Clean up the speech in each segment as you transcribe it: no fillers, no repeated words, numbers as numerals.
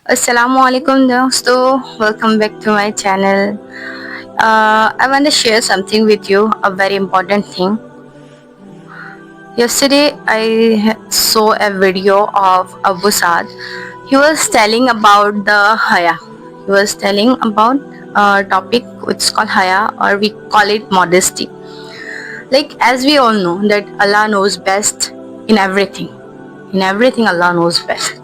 Assalamualaikum दोस्तों, welcome back to my channel. I want to share something with you, a very important thing. Yesterday I saw a video of Abu Saad. He was telling about the haya. He was telling about a topic which is called haya, or we call it modesty. Like, as we all know that Allah knows best in everything. In everything Allah knows best.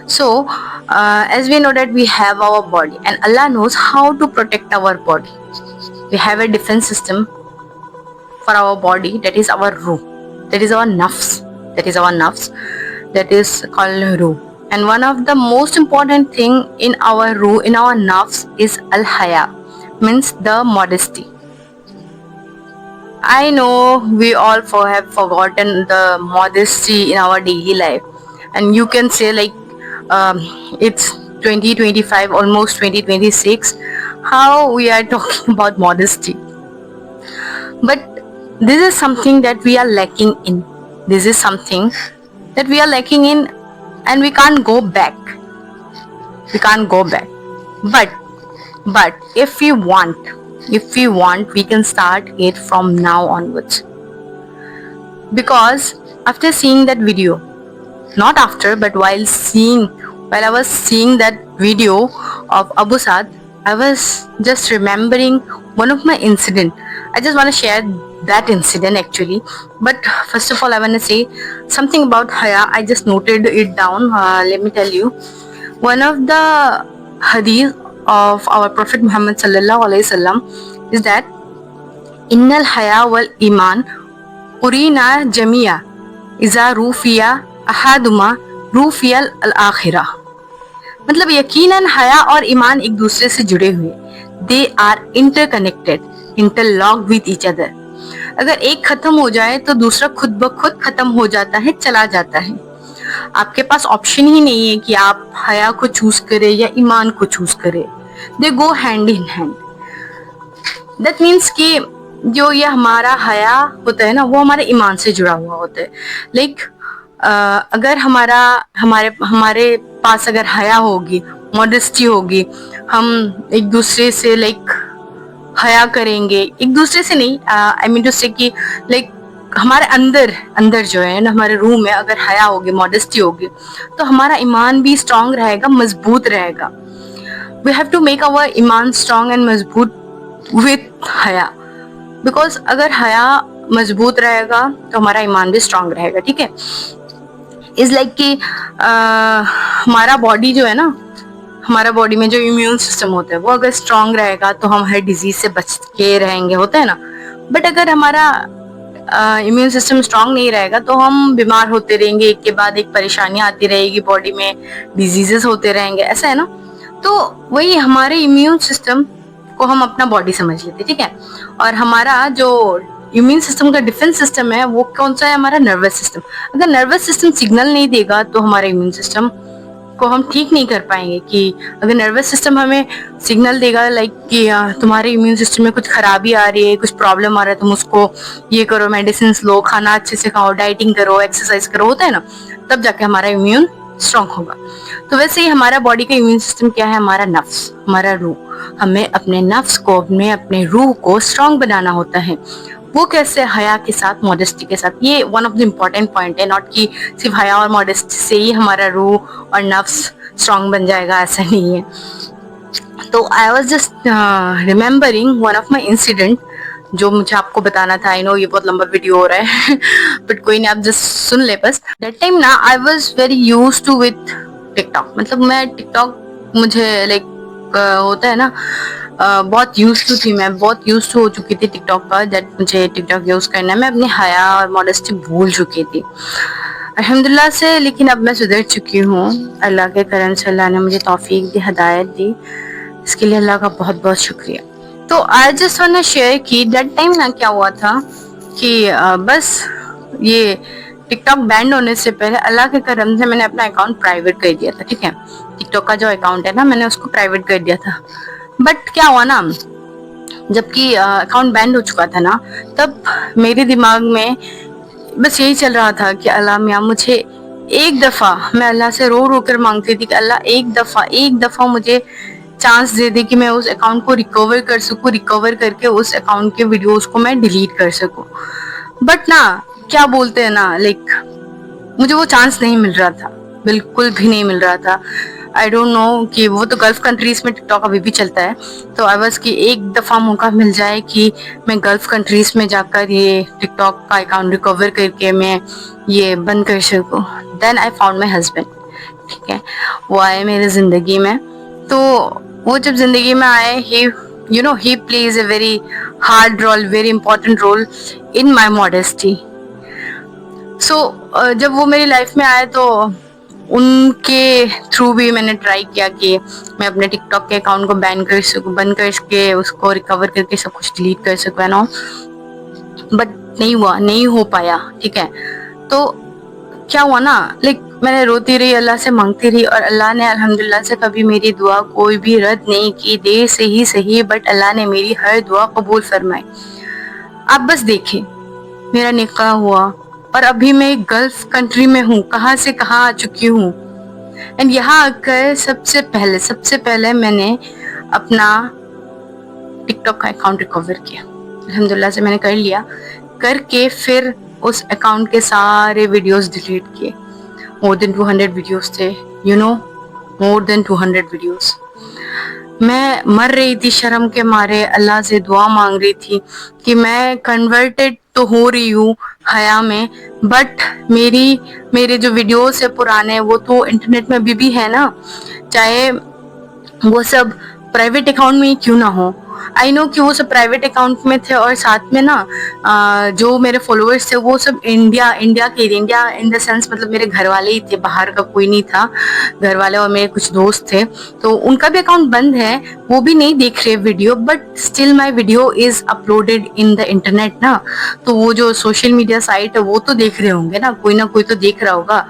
So as we know that we have our body and Allah knows how to protect our body. We have a defense system for our body, that is our ruh, that is our nafs, that is called ruh. And one of the most important thing in our ruh, in our nafs, is al haya, means the modesty. I know we all have forgotten the modesty in our daily life, and you can say like it's 2025, almost 2026. How we are talking about modesty? But this is something that we are lacking in. This is something that we are lacking in, and we can't go back. We can't go back. But if we want, we can start it from now onwards. Because after seeing that video, not after, but while I was seeing that video of Abu Saad, I was just remembering one of my incident. I just want to share that incident actually. But first of all, I want to say something about haya. I just noted it down. Let me tell you. One of the hadith of our Prophet Muhammad sallallahu alaihi wasallam is that innal haya wal iman urina jamia इज़ा rufiyaa अहादुमा रूफियल अल आखिरा. मतलब यकीनन हया और ईमान एक दूसरे से जुड़े हुए, they are interconnected, interlock with each other. अगर एक खत्म हो जाए तो दूसरा खुद ब खुद खत्म हो जाता है, चला जाता है. आपके पास ऑप्शन ही नहीं है कि आप हया को चूज करें या ईमान को चूज करें. They go hand in hand. That means कि जो ये हमारा हया होता है ना, वो हमारे ईमान से जुड़ा हुआ होता है. लाइक अगर हमारे पास अगर हया होगी, मॉडेस्टी होगी, हम एक दूसरे से लाइक हया करेंगे, एक दूसरे से नहीं, आई मीन टू से कि लाइक हमारे अंदर जो है ना, हमारे रूह में अगर हया होगी, मॉडेस्टी होगी, तो हमारा ईमान भी स्ट्रांग रहेगा, मजबूत रहेगा. We have to make our ईमान स्ट्रांग एंड मजबूत विथ हया. बिकॉज अगर हया मजबूत रहेगा तो हमारा ईमान भी स्ट्रांग रहेगा. ठीक है. इज लाइक कि हमारा बॉडी जो है ना, हमारा बॉडी में जो इम्यून सिस्टम होता है वो अगर स्ट्रांग रहेगा तो हम हर डिजीज से बच के रहेंगे, होता है ना. बट अगर हमारा इम्यून सिस्टम स्ट्रांग नहीं रहेगा तो हम बीमार होते रहेंगे, एक के बाद एक परेशानी आती रहेगी बॉडी में, डिजीजेस होते रहेंगे, ऐसा है ना. तो वही हमारे इम्यून सिस्टम को हम अपना बॉडी समझ लेते, ठीक है. और हमारा जो इम्यून सिस्टम का डिफेंस सिस्टम है वो कौन सा है? हमारा नर्वस सिस्टम. अगर नर्वस सिस्टम सिग्नल नहीं देगा तो हमारे इम्यून सिस्टम को हम ठीक नहीं कर पाएंगे. कि अगर नर्वस सिस्टम हमें सिग्नल देगा लाइक कि तुम्हारे इम्यून सिस्टम में कुछ खराबी आ रही है, कुछ प्रॉब्लम आ रहा है, तुम उसको ये करो, मेडिसिन लो, खाना अच्छे से खाओ, डाइटिंग करो, एक्सरसाइज करो, होता है ना, तब जाके हमारा इम्यून स्ट्रांग होगा. तो वैसे ही हमारा बॉडी का इम्यून सिस्टम क्या है? हमारा नफ्स, हमारा रूह. हमें अपने नफ्स को, अपने रूह को स्ट्रांग बनाना होता है. वो कैसे? हया के साथ, मॉडेस्टी के साथ. ये one of the important point है. नॉट कि सिर्फ हया और मॉडेस्टी से ही हमारा रूह और नफ्स स्ट्रांग बन जाएगा, ऐसा नहीं है. तो I was just remembering one of my incident जो मुझे आपको बताना था. आई नो ये बहुत लंबा वीडियो हो रहा है बट कोई नहीं, आप जस्ट सुन ले बस. दैट टाइम ना I was very use to with TikTok. मतलब मैं टिकटॉक, मुझे लाइक होता है ना, बहुत यूज टू थी, मैं बहुत यूज टू हो चुकी थी टिकटॉक पर. दैट मुझे टिकटॉक यूज करना, मैं अपनी हया और मॉडेस्टी भूल चुकी थी अल्हम्दुलिल्लाह से. लेकिन अब मैं सुधर चुकी हूँ. अल्लाह के करम से अल्लाह ने मुझे तौफीक दी, हिदायत दी. इसके लिए अल्लाह का बहुत बहुत शुक्रिया. तो I just want to share कि दैट टाइम ना क्या हुआ था कि बस ये टिकटॉक बैंड होने से पहले अल्लाह के करम से मैंने अपना अकाउंट प्राइवेट कर दिया था. ठीक है. टिकटॉक का जो अकाउंट है ना, मैंने उसको प्राइवेट कर दिया था. बट क्या हुआ ना, जबकि अकाउंट बैंड हो चुका था ना, तब मेरे दिमाग में बस यही चल रहा था कि अल्लाह मियाँ मुझे एक दफ़ा मैं अल्लाह से रो रो कर मांगती थी कि अल्लाह एक दफ़ा मुझे चांस दे दे कि मैं उस अकाउंट को रिकवर कर सकूं, रिकवर करके उस अकाउंट के वीडियोस को मैं डिलीट कर सकूं। बट ना, क्या बोलते हैं ना, लाइक मुझे वो चांस नहीं मिल रहा था, बिल्कुल भी नहीं मिल रहा था। आई डोंट नो कि वो तो गल्फ कंट्रीज में टिकटॉक अभी भी चलता है, तो आई वाज कि एक दफ़ा मौका मिल जाए कि मैं गल्फ कंट्रीज में जाकर ये टिकटॉक का अकाउंट रिकवर करके मैं ये बंद कर सकूं। Then I found my husband, ठीक है, वो आए मेरी ज़िंदगी में। तो वो जब ज़िंदगी में आए, he plays a very hard role, very important role in my modesty. So जब वो मेरी लाइफ में आए तो उनके थ्रू भी मैंने ट्राई किया कि मैं अपने टिकटॉक के अकाउंट को बैन कर सकूं, बंद करके उसको रिकवर करके सब कुछ डिलीट कर सकूं एंड ऑल, बट नहीं हुआ, नहीं हो पाया, ठीक है। तो क्या हुआ ना, लाइक मैंने रोती रही, अल्लाह से मांगती रही, और अल्लाह ने अल्हम्दुलिल्लाह से कभी मेरी दुआ कोई भी रद्द नहीं की, देर से ही सही, बट अल्लाह ने मेरी हर दुआ कबूल फरमाई। आप बस देखें, मेरा निकाह हुआ और अभी मैं एक गल्फ कंट्री में हूँ, कहाँ से कहाँ आ चुकी हूँ। एंड यहाँ आकर सबसे पहले मैंने अपना टिकटॉक का अकाउंट रिकवर किया, अल्हम्दुलिल्लाह से मैंने कर लिया। करके फिर उस अकाउंट के सारे वीडियोस डिलीट किए। मोर देन 200 वीडियोस थे, मोर देन 200 वीडियोस। मैं मर रही थी शर्म के मारे, अल्लाह से दुआ मांग रही थी कि मैं कन्वर्टेड तो हो रही हूँ हया में, बट मेरे जो वीडियोस है पुराने, वो तो इंटरनेट में अभी भी है ना, चाहे वो सब प्राइवेट अकाउंट में ही क्यों ना हो। आई नो कि वो सब प्राइवेट अकाउंट में थे, और साथ में ना जो मेरे फॉलोअर्स थे वो सब इंडिया के, इंडिया इन द सेंस मतलब मेरे घर वाले ही थे, बाहर का कोई नहीं था। घर वाले और मेरे कुछ दोस्त थे, तो उनका भी अकाउंट बंद है, वो भी नहीं देख रहे video, but still my video is uploaded in the internet ना, तो वो जो सोशल मीडिया साइट है वो तो देख रहे होंगे ना, कोई तो देख रहा होगा।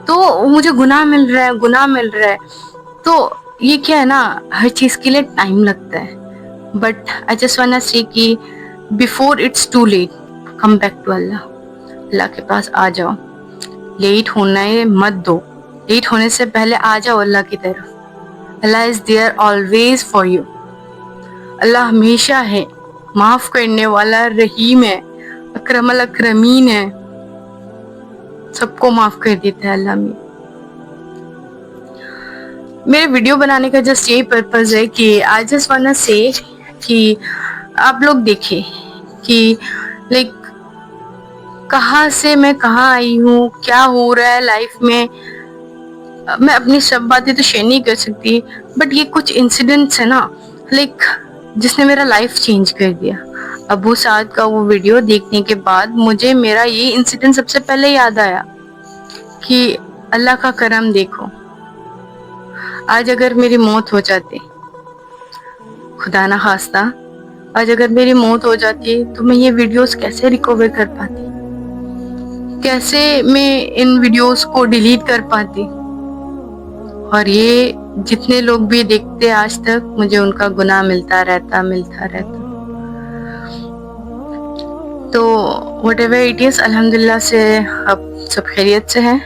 तो मुझे गुनाह मिल रहा है। तो ये क्या है ना, हर चीज के लिए टाइम लगता है, but I just want to say कि before it's too late, come back to Allah. Allah के पास आ जाओ, लेट होने मत दो, लेट होने से पहले आ जाओ अल्लाह की तरफ। Allah is there always for you. Allah हमेशा है, माफ करने वाला, रहीम है, अकरमल अकरमीन है, सबको माफ कर देता है अल्लाह में। मेरे वीडियो बनाने का जस्ट यही पर्पज है कि आई जस्ट वांट टू से कि आप लोग देखें कि लाइक कहाँ से मैं कहाँ आई हूँ, क्या हो रहा है लाइफ में। मैं अपनी सब बातें तो शेयर नहीं कर सकती, बट ये कुछ इंसिडेंट्स है ना, लाइक जिसने मेरा लाइफ चेंज कर दिया। अबू साद का वो वीडियो देखने के बाद मुझे मेरा ये इंसिडेंट सबसे पहले याद आया कि अल्लाह का करम देखो, आज अगर मेरी मौत हो जाती, खुदा ना खास्ता, आज अगर मेरी मौत हो जाती तो मैं ये वीडियोस कैसे रिकवर कर पाती, कैसे मैं इन वीडियोस को डिलीट कर पाती। और ये जितने लोग भी देखते आज तक, मुझे उनका गुनाह मिलता रहता। तो व्हाटएवर इट इज, अल्हम्दुलिल्लाह से अब सब खैरियत से है।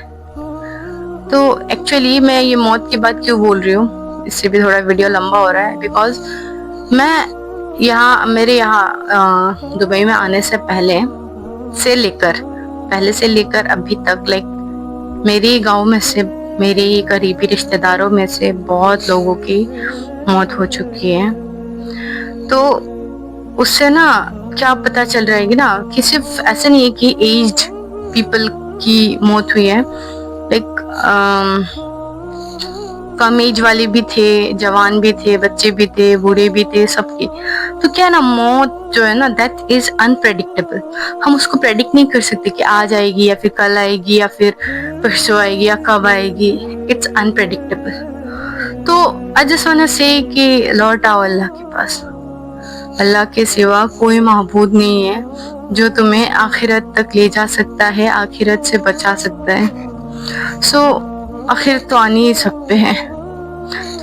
तो एक्चुअली मैं ये मौत की बात क्यों बोल रही हूँ, इससे भी थोड़ा वीडियो लंबा हो रहा है, बिकॉज मैं मेरे यहाँ दुबई में आने से पहले से लेकर अभी तक, लाइक मेरे गांव में से, मेरे करीबी रिश्तेदारों में से बहुत लोगों की मौत हो चुकी है। तो उससे ना क्या पता चल रहा है ना कि सिर्फ ऐसा नहीं है कि एज्ड पीपल की मौत हुई है, लाइक कम एज वाले भी थे, जवान भी थे, बच्चे भी थे, बूढ़े भी थे, सबकी। तो क्या ना, मौत जो है ना, दैट इज अनप्रेडिक्टेबल। हम उसको प्रेडिक्ट नहीं कर सकते कि आज आएगी या फिर कल आएगी या फिर परसों आएगी या कब आएगी। It's unpredictable. तो I just want to say कि लौट आओ अल्लाह के पास। अल्लाह के सिवा कोई माबूद नहीं है जो तुम्हें आखिरत तक ले जा सकता है, आखिरत से बचा सकता है। सो आखिर तो आने ही सब पे है।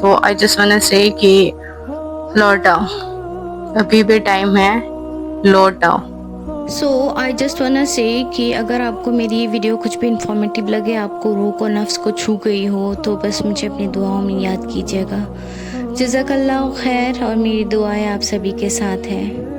तो I just want to say कि लौट आओ, अभी भी टाइम है, लौट आओ। सो आई जस्ट वाना से कि अगर आपको मेरी ये वीडियो कुछ भी इंफॉर्मेटिव लगे, आपको रूह को नफ्स को छू गई हो, तो बस मुझे अपनी दुआओं में याद कीजिएगा। जज़ाकल्लाह खैर, और मेरी दुआएं आप सभी के साथ हैं।